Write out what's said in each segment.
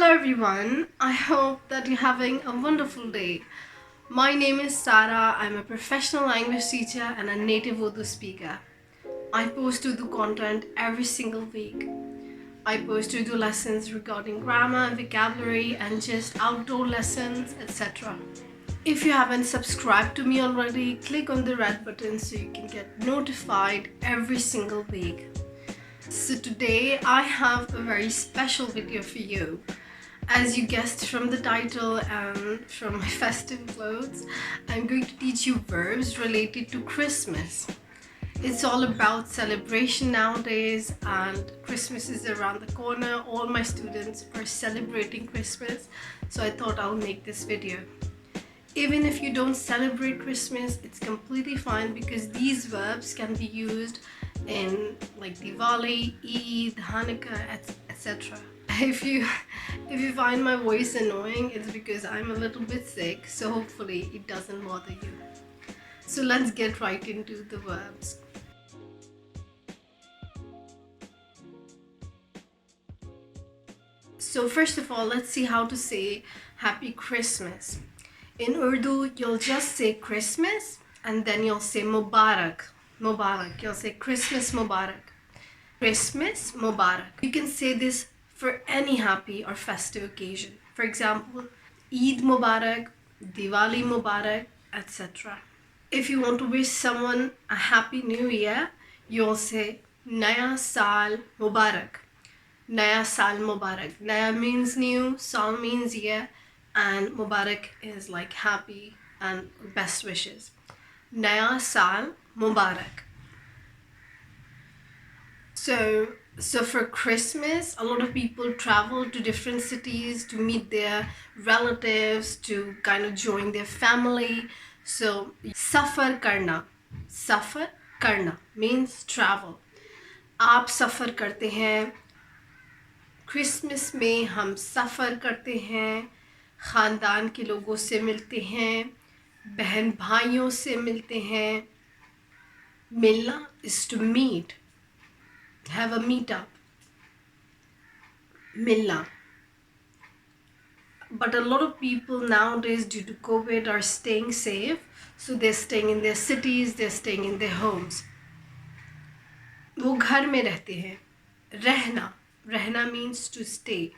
Hello everyone, I hope that you're having a wonderful day. My name is Sara. I'm a professional language teacher and a native Urdu speaker. I post Urdu content every single week. I post Urdu lessons regarding grammar and vocabulary and just outdoor lessons, etc. If you haven't subscribed to me already, click on the red button so you can get notified every single week. So today I have a very special video for you. As you guessed from the title and from my festive clothes, I'm going to teach you verbs related to Christmas. It's all about celebration nowadays, and Christmas is around the corner. All my students are celebrating Christmas, so I thought I'll make this video. Even if you don't celebrate Christmas, it's completely fine because these verbs can be used in like Diwali, Eid, Hanukkah, etc. If you find my voice annoying, it's because I'm a little bit sick, so hopefully it doesn't bother you. So let's get right into the verbs. So first of all, let's see how to say Happy Christmas. In Urdu, you'll just say Christmas and then you'll say Mubarak. Mubarak. You'll say Christmas Mubarak. Christmas Mubarak. You can say this for any happy or festive occasion. For example, Eid Mubarak, Diwali Mubarak, etc. If you want to wish someone a happy new year, you'll say Naya Saal Mubarak. Naya Saal Mubarak. Naya means new, Saal means year, and Mubarak is like happy and best wishes. Naya Saal Mubarak. So for Christmas, a lot of people travel to different cities to meet their relatives, to kind of join their family. So safar karna means travel. आप सफ़र करते हैं. Christmas में हम सफ़र करते हैं, ख़ानदान के लोगों से मिलते हैं, बहन भाइयों से मिलते हैं. मिलना is to meet, have a meetup. Milna. But a lot of people nowadays, due to COVID, are staying safe. So they're staying in their cities, they're staying in their homes. वो घर में रहते हैं. रहना means to stay.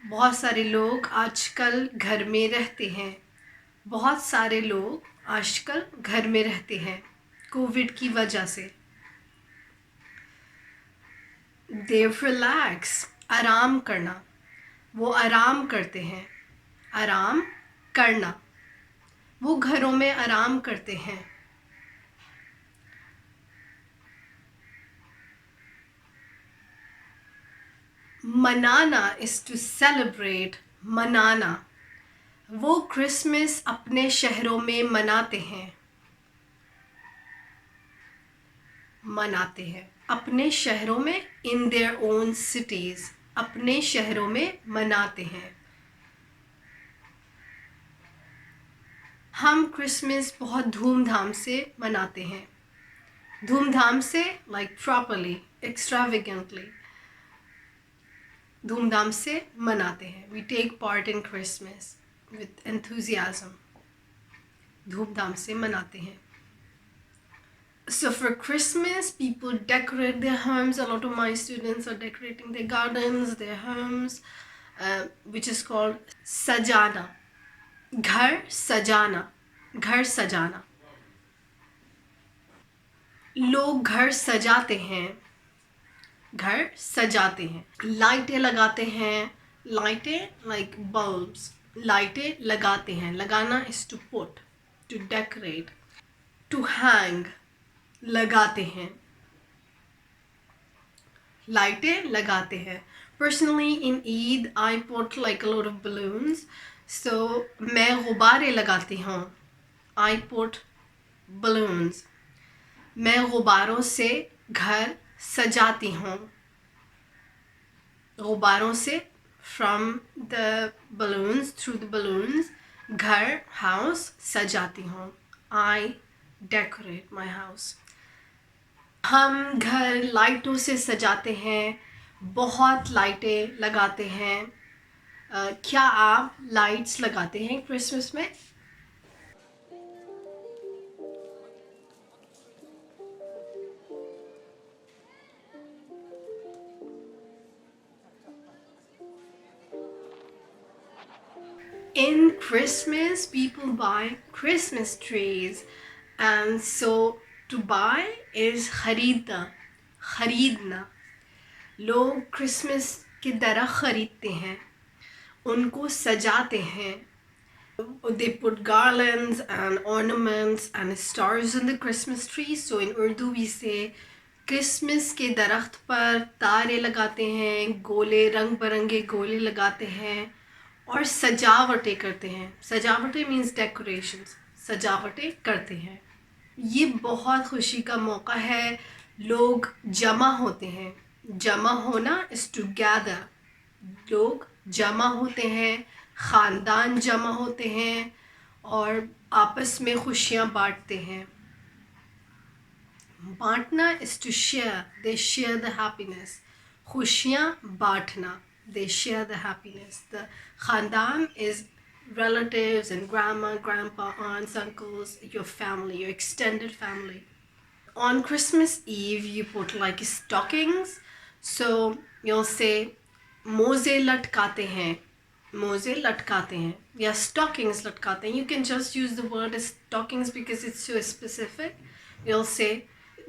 बहुत सारे लोग आजकल घर में रहते हैं. बहुत सारे लोग आजकल घर में रहते हैं कोविड की वजह से. They relax. आराम करना. वो आराम करते हैं. आराम करना. वो घरों में आराम करते हैं. मनाना is to celebrate. मनाना. वो क्रिसमस अपने शहरों में मनाते हैं. मनाते हैं. अपने शहरों में, in their own cities. अपने शहरों में मनाते हैं. हम क्रिसमस बहुत धूमधाम से मनाते हैं. धूमधाम से like properly, extravagantly. धूमधाम से मनाते हैं. We take part in Christmas with enthusiasm. धूमधाम से मनाते हैं. So for Christmas, people decorate their homes. A lot of my students are decorating their gardens, their homes, which is called sajana. घर सजाना. घर सजाना. लोग घर सजाते हैं. घर सजाते हैं. लाइटें लगाते हैं. लाइटें like bulbs. लाइटें लगाते हैं. लगाना is to put, to decorate. To hang. लगाते हैं. लाइटें लगाते हैं. Personally, in Eid, I put like a lot of balloons. So मैं गुब्बारे लगाती हूँ. I put balloons. मैं गुब्बारों से घर सजाती हूँ. गुब्बारों से from the balloons, through the balloons, घर house सजाती हूँ. I decorate my house. हम घर लाइटों से सजाते हैं. बहुत लाइटें लगाते हैं. क्या आप लाइट्स लगाते हैं क्रिसमस में? In Christmas, people buy Christmas trees, and so to buy is खरीदना. लोग क्रिसमस के दरख्त खरीदते हैं, उनको सजाते हैं. They put garlands and ornaments and stars in the Christmas tree. So in Urdu we say Christmas के दरख्त पर तारे लगाते हैं, गोले रंग बिरंगे गोले लगाते हैं और सजावटें करते हैं. सजावटें मीन्स डेकोरेशंस. सजावटें करते हैं. ये बहुत खुशी का मौका है. लोग जमा होते हैं. जमा होना इज टू गैदर. लोग जमा होते हैं, ख़ानदान जमा होते हैं और आपस में खुशियाँ बांटते हैं. बांटना is to share. They share the happiness. खुशियाँ बांटना. They share the happiness. The khandan is relatives and grandma, grandpa, aunts, uncles, your family, your extended family. On Christmas Eve, you put like stockings. So you'll say, मोज़े लटकाते हैं. मोज़े लटकाते हैं या stockings लटकाते हैं. You can just use the word stockings because it's so specific. You'll say,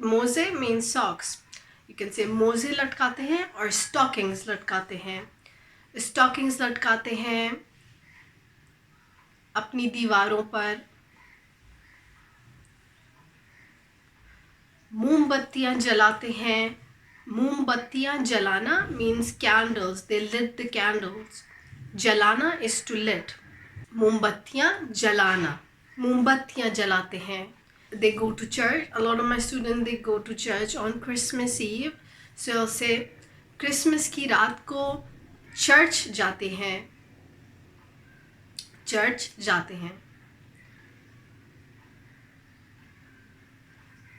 मोज़े means socks. You can say मोज़े लटकाते हैं और stockings लटकाते हैं. stockings लटकाते हैं अपनी दीवारों पर. मोमबत्तियाँ जलाते हैं. मोमबत्तियाँ जलाना means candles. They lit the candles. जलाना is to lit. मोमबत्तियाँ जलाना. मोमबत्तियाँ जलाते हैं. They go to church. A lot of my students, they go to church on Christmas Eve. So I'll say Christmas की रात को चर्च जाते हैं. चर्च जाते हैं.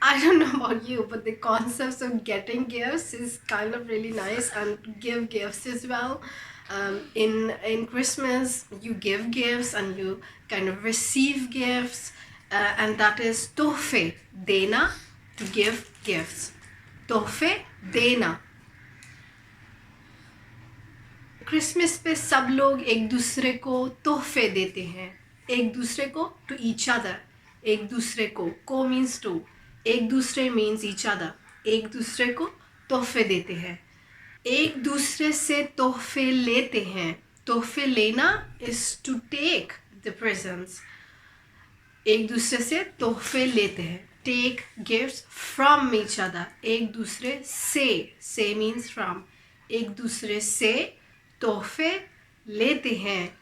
I don't know about you, but the concept of getting gifts is kind of really nice, and give gifts as well. In Christmas, you give gifts and you kind of receive gifts, and that is तोहफे देना. To give gifts. तोहफे देना. Christmas पे सब लोग एक दूसरे को तोहफे देते हैं. एक दूसरे को टू ईच अदर. एक दूसरे को मीन्स टू. एक दूसरे मीन्स ईच अदर. एक दूसरे को तोहफे देते हैं. एक दूसरे से तोहफे लेते हैं. तोहफे लेना is to take the presents. एक दूसरे से तोहफे लेते हैं. Take gifts from each other. एक दूसरे से मीन्स फ्रॉम. एक दूसरे से तोहफे लेते हैं.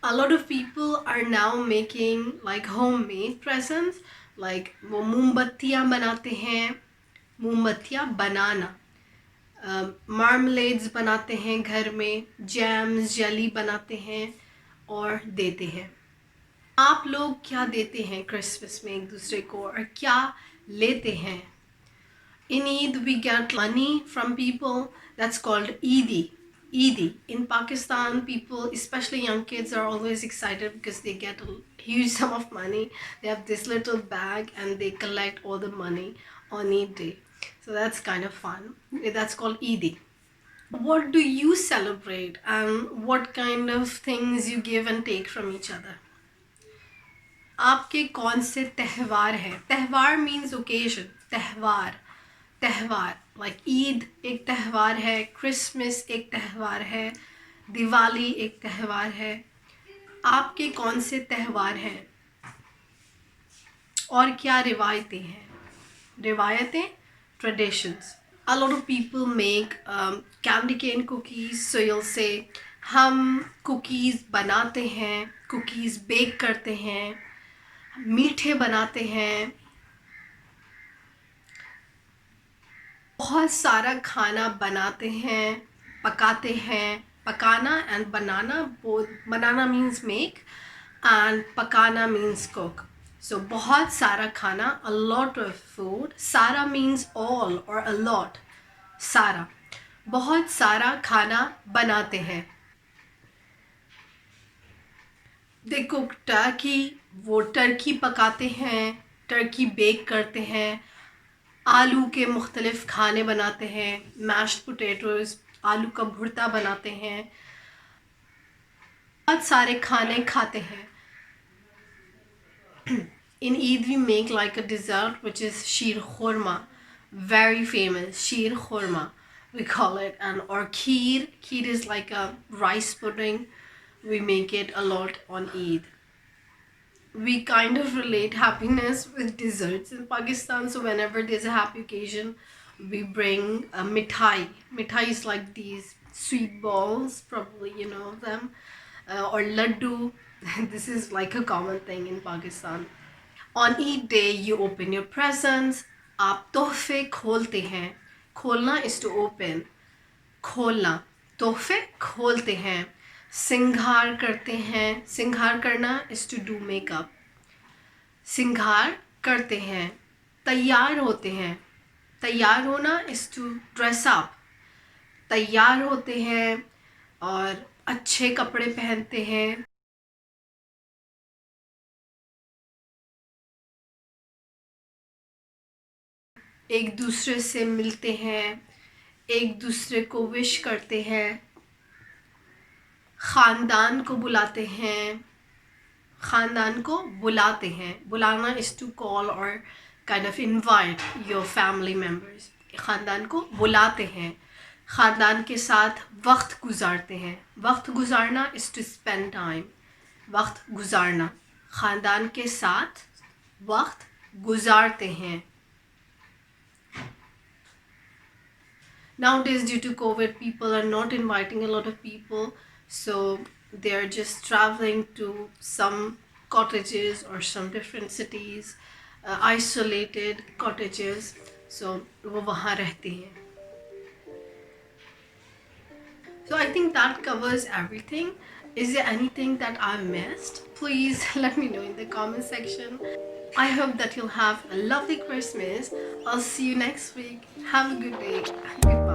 A lot of people are now making like homemade presents. Like वो मोमबत्तियाँ बनाते हैं. मोमबत्तियाँ बनाना. मार्मलेड्स बनाते हैं घर में. जैम्स जेली बनाते हैं और देते हैं. आप लोग क्या देते हैं क्रिसमस में एक दूसरे को और क्या लेते हैं? In Eid, we get money from people. That's called Eidi. Eidi. In Pakistan, people, especially young kids, are always excited because they get a huge sum of money. They have this little bag and they collect all the money on Eid day. So that's kind of fun. That's called Eidi. What do you celebrate and what kind of things you give and take from each other? आपके कौन से त्यौहार हैं? त्यौहार means occasion. त्यौहार like Eid एक त्यौहार है. क्रिसमस एक त्यौहार है. दिवाली एक त्यौहार है. आपके कौन से त्यौहार हैं और क्या रिवायतें हैं? रिवायतें, traditions. A lot of people make candy cane cookies. So you'll say हम कुकीज़ बनाते हैं. कुकीज़ बेक करते हैं. मीठे बनाते हैं. बहुत सारा खाना बनाते हैं. पकाते हैं. पकाना and banana, both. Banana means make and pakana means cook. So बहुत सारा खाना, a lot of food. Sara means all or a lot. Sara. बहुत सारा खाना बनाते हैं। They cook turkey, वो टर्की पकाते हैं, टर्की बेक करते हैं, आलू के मुख्तलिफ खाने बनाते हैं, मैश्ड पोटैटोज़, आलू का भुर्ता बनाते हैं, बहुत सारे खाने खाते हैं। In Eid we make like a dessert which is sheer khurma, very famous, sheer khurma we call it, and or kheer. Kheer is like a rice pudding. We make it a lot on Eid. We kind of relate happiness with desserts in Pakistan, so whenever there's a happy occasion we bring a mithai. Mithai is like these sweet balls, probably you know them, or laddu. This is like a common thing in Pakistan. On Eid day you open your presents. आप तोहफे खोलते हैं. खोलना is to open. खोलना, तोहफे खोलते हैं. सिंगार करते हैं. सिंगार करना is to do makeup. सिंगार करते हैं. तैयार होते हैं. तैयार होना is to dress up. तैयार होते हैं और अच्छे कपड़े पहनते हैं. एक दूसरे से मिलते हैं, एक दूसरे को विश करते हैं, ख़ानदान को बुलाते हैं. ख़ानदान को बुलाते हैं. बुलाना is to call or kind of invite your family members. ख़ानदान को बुलाते हैं. ख़ानदान के साथ वक्त गुजारते हैं. वक्त गुजारना is to spend time. वक्त गुजारना. ख़ानदान के साथ वक्त गुजारते हैं. Nowadays, due to COVID, people are not inviting a lot of people, so they're just traveling to some cottages or some different cities, isolated cottages. So वो वहाँ रहते हैं. So I think that covers everything. Is there anything that I missed? Please let me know in the comment section. I hope that you'll have a lovely Christmas. I'll see you next week. Have a good day. Goodbye.